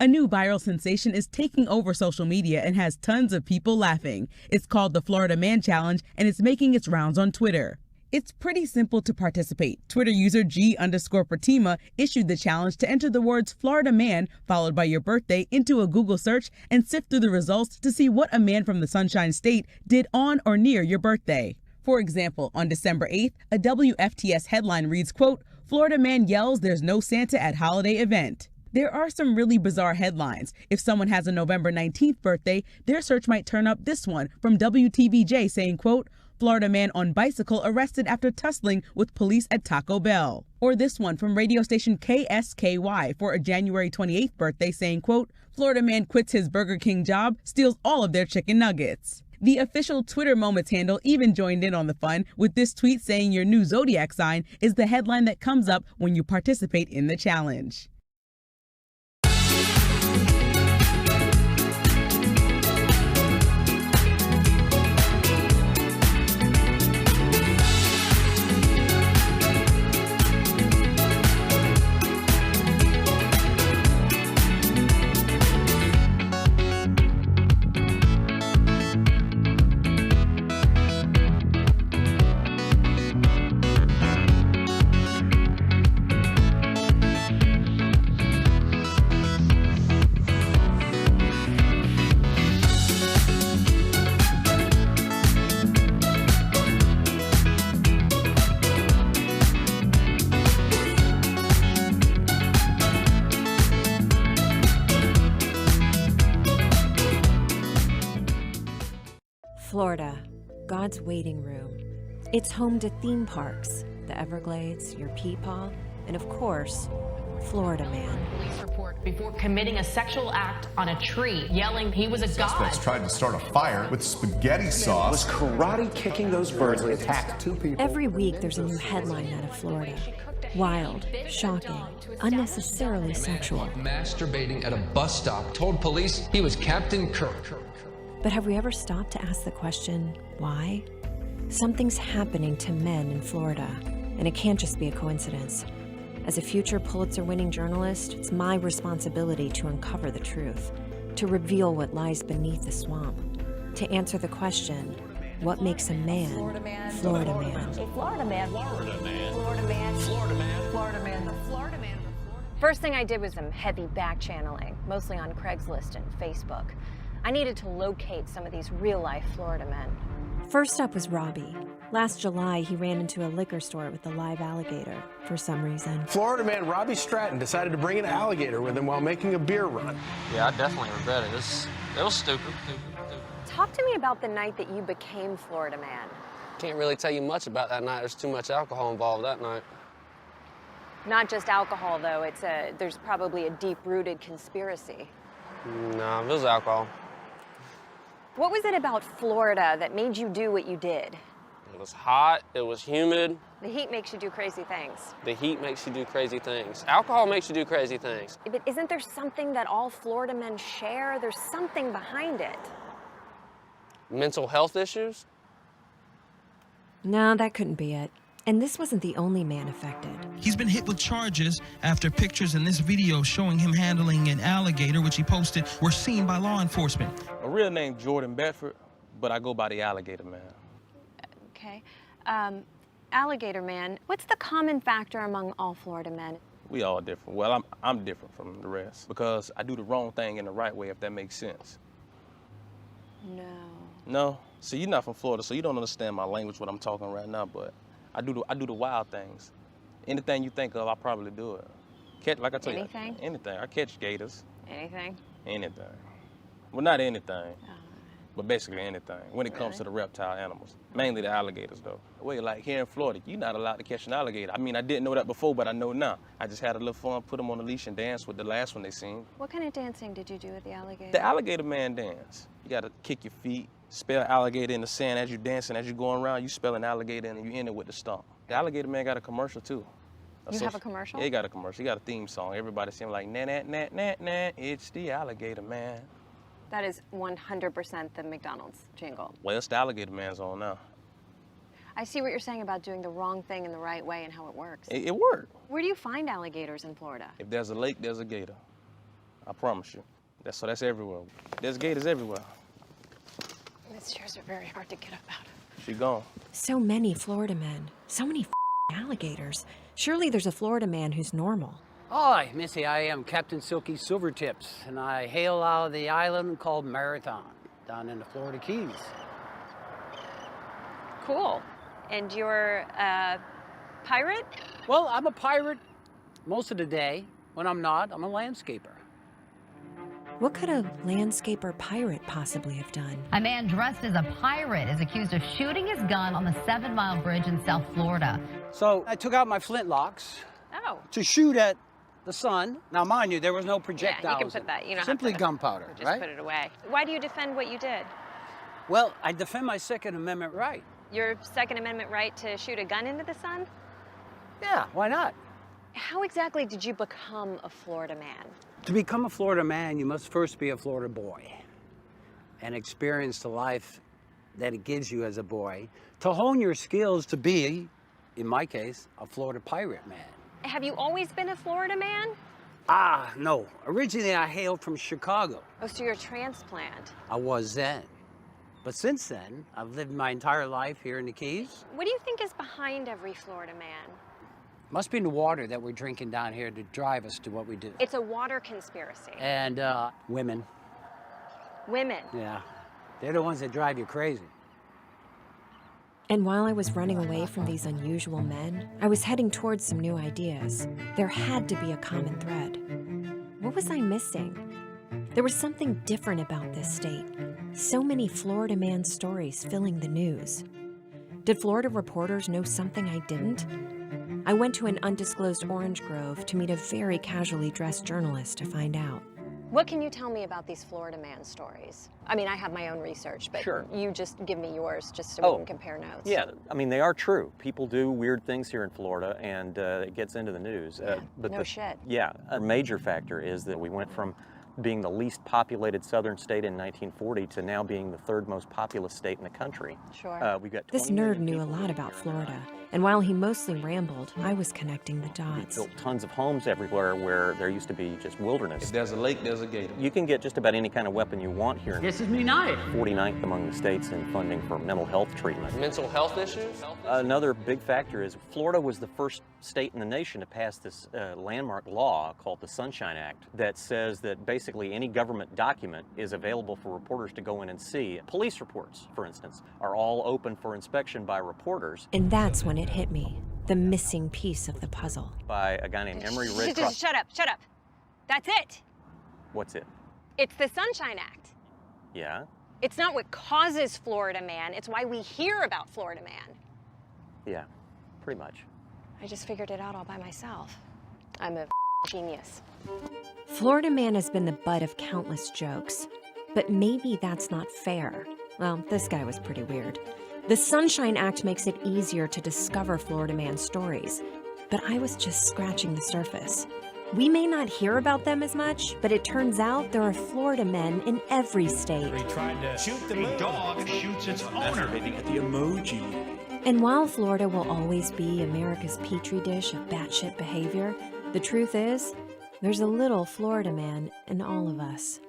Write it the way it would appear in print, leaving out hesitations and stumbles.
A new viral sensation is taking over social media and has tons of people laughing. It's called the Florida Man Challenge, and it's making its rounds on Twitter. It's pretty simple to participate. Twitter user G_Pratima issued the challenge to enter the words Florida man followed by your birthday into a Google search and sift through the results to see what a man from the Sunshine State did on or near your birthday. For example, on December 8th, a WFTS headline reads, quote, Florida man yells there's no Santa at holiday event. There are some really bizarre headlines. If someone has a November 19th birthday, their search might turn up this one from WTVJ saying, quote, Florida man on bicycle arrested after tussling with police at Taco Bell. Or this one from radio station KSKY for a January 28th birthday saying, quote, Florida man quits his Burger King job, steals all of their chicken nuggets. The official Twitter Moments handle even joined in on the fun with this tweet saying your new zodiac sign is the headline that comes up when you participate in the challenge. Florida, God's waiting room. It's home to theme parks, the Everglades, your Peepaw, and of course, Florida Man. Police report before committing a sexual act on a tree, yelling he was a god. Suspects tried to start a fire with spaghetti sauce. Was karate kicking those birds. They attacked 2 people. Every week there's a new headline out of Florida. Wild, shocking, unnecessarily sexual. Masturbating at a bus stop, told police he was Captain Kirk. But have we ever stopped to ask the question, why? Something's happening to men in Florida, and it can't just be a coincidence. As a future Pulitzer-winning journalist, it's my responsibility to uncover the truth, to reveal what lies beneath the swamp, to answer the question, what makes a man Florida man? Florida man. A Florida man. Florida man. Florida man. Florida man. Florida man. The Florida man. First thing I did was some heavy back channeling, mostly on Craigslist and Facebook. I needed to locate some of these real-life Florida men. First up was Robbie. Last July, he ran into a liquor store with a live alligator for some reason. Florida man Robbie Stratton decided to bring an alligator with him while making a beer run. Yeah, I definitely regret it. It was stupid. Talk to me about the night that you became Florida man. Can't really tell you much about that night. There's too much alcohol involved that night. Not just alcohol, though. There's probably a deep-rooted conspiracy. Nah, it was alcohol. What was it about Florida that made you do what you did? It was hot, it was humid. The heat makes you do crazy things. The heat makes you do crazy things. Alcohol makes you do crazy things. But isn't there something that all Florida men share? There's something behind it. Mental health issues? No, that couldn't be it. And this wasn't the only man affected. He's been hit with charges after pictures in this video showing him handling an alligator, which he posted, were seen by law enforcement. A real name Jordan Bedford, but I go by the Alligator Man. Okay. Alligator Man, what's the common factor among all Florida men? We all different. Well, I'm different from the rest because I do the wrong thing in the right way, if that makes sense. No. No? See, you're not from Florida, so you don't understand my language, what I'm talking right now, but I do the wild things. Anything you think of, I probably do it. Like I tell you, anything. I catch gators. Anything? Anything. Well, not anything, but basically anything when it comes to the reptile animals. Mainly the alligators, though. Well, like here in Florida, you're not allowed to catch an alligator. I mean, I didn't know that before, but I know now. I just had a little fun, put them on a leash and dance with the last one they seen. What kind of dancing did you do with the alligator? The Alligator Man dance. You got to kick your feet, spell alligator in the sand as you're dancing, as you're going around, you spell an alligator and you end it with the stomp. The Alligator Man got a commercial, too. You have a commercial? Yeah, he got a commercial. He got a theme song. Everybody sing like, na na na na na, it's the Alligator Man. That is 100% the McDonald's jingle. Well, it's the Alligator Man's on now. I see what you're saying about doing the wrong thing in the right way and how it works. It worked. Where do you find alligators in Florida? If there's a lake, there's a gator. I promise you. That's everywhere. There's gators everywhere. The stairs are very hard to get up out of. She gone. So many Florida men, so many alligators. Surely there's a Florida man who's normal. Hi, Missy. I am Captain Silky Silvertips, and I hail out of the island called Marathon, down in the Florida Keys. Cool. And you're a pirate? Well, I'm a pirate most of the day. When I'm not, I'm a landscaper. What could a landscaper pirate possibly have done? A man dressed as a pirate is accused of shooting his gun on the 7 Mile Bridge in South Florida. So I took out my flintlocks to shoot at the sun. Now, mind you, there was no projectiles. Yeah, you can put that. You don't simply have to gunpowder, just right? put it away. Why do you defend what you did? Well, I defend my Second Amendment right. Your Second Amendment right to shoot a gun into the sun? Yeah, why not? How exactly did you become a Florida man? To become a Florida man, you must first be a Florida boy and experience the life that it gives you as a boy to hone your skills to be, in my case, a Florida pirate man. Have you always been a Florida man? Ah, no. Originally, I hailed from Chicago. Oh, so you're a transplant. I was then. But since then, I've lived my entire life here in the Keys. What do you think is behind every Florida man? Must be the water that we're drinking down here to drive us to what we do. It's a water conspiracy. And women. Women. Yeah. They're the ones that drive you crazy. And while I was running away from these unusual men, I was heading towards some new ideas. There had to be a common thread. What was I missing? There was something different about this state. So many Florida man stories filling the news. Did Florida reporters know something I didn't? I went to an undisclosed orange grove to meet a very casually dressed journalist to find out. What can you tell me about these Florida man stories? I mean, I have my own research, but you just give me yours just so we can compare notes. Yeah, I mean, they are true. People do weird things here in Florida, and it gets into the news. But no shit. Yeah, a major factor is that we went from being the least populated southern state in 1940 to now being the third most populous state in the country. Sure. We've got This nerd knew a lot about Florida, and while he mostly rambled, I was connecting the dots. We built tons of homes everywhere where there used to be just wilderness. If there's a lake, there's a gator. You can get just about any kind of weapon you want here. This is me knife. 49th among the states in funding for mental health treatment. Mental health issues? Another big factor is Florida was the first state in the nation to pass this landmark law called the Sunshine Act that says that basically any government document is available for reporters to go in and see. Police reports, for instance, are all open for inspection by reporters. And that's when it hit me, the missing piece of the puzzle. By a guy named Emery Redcross. Shut up, shut up. That's it. What's it? It's the Sunshine Act. Yeah? It's not what causes Florida man, it's why we hear about Florida man. Yeah, pretty much. I just figured it out all by myself. I'm a genius. Florida man has been the butt of countless jokes, but maybe that's not fair. Well, this guy was pretty weird. The Sunshine Act makes it easier to discover Florida man stories, but I was just scratching the surface. We may not hear about them as much, but it turns out there are Florida men in every state. They tried to shoot the moon. A dog shoots its owner. At the emoji. And while Florida will always be America's petri dish of batshit behavior, the truth is, there's a little Florida man in all of us.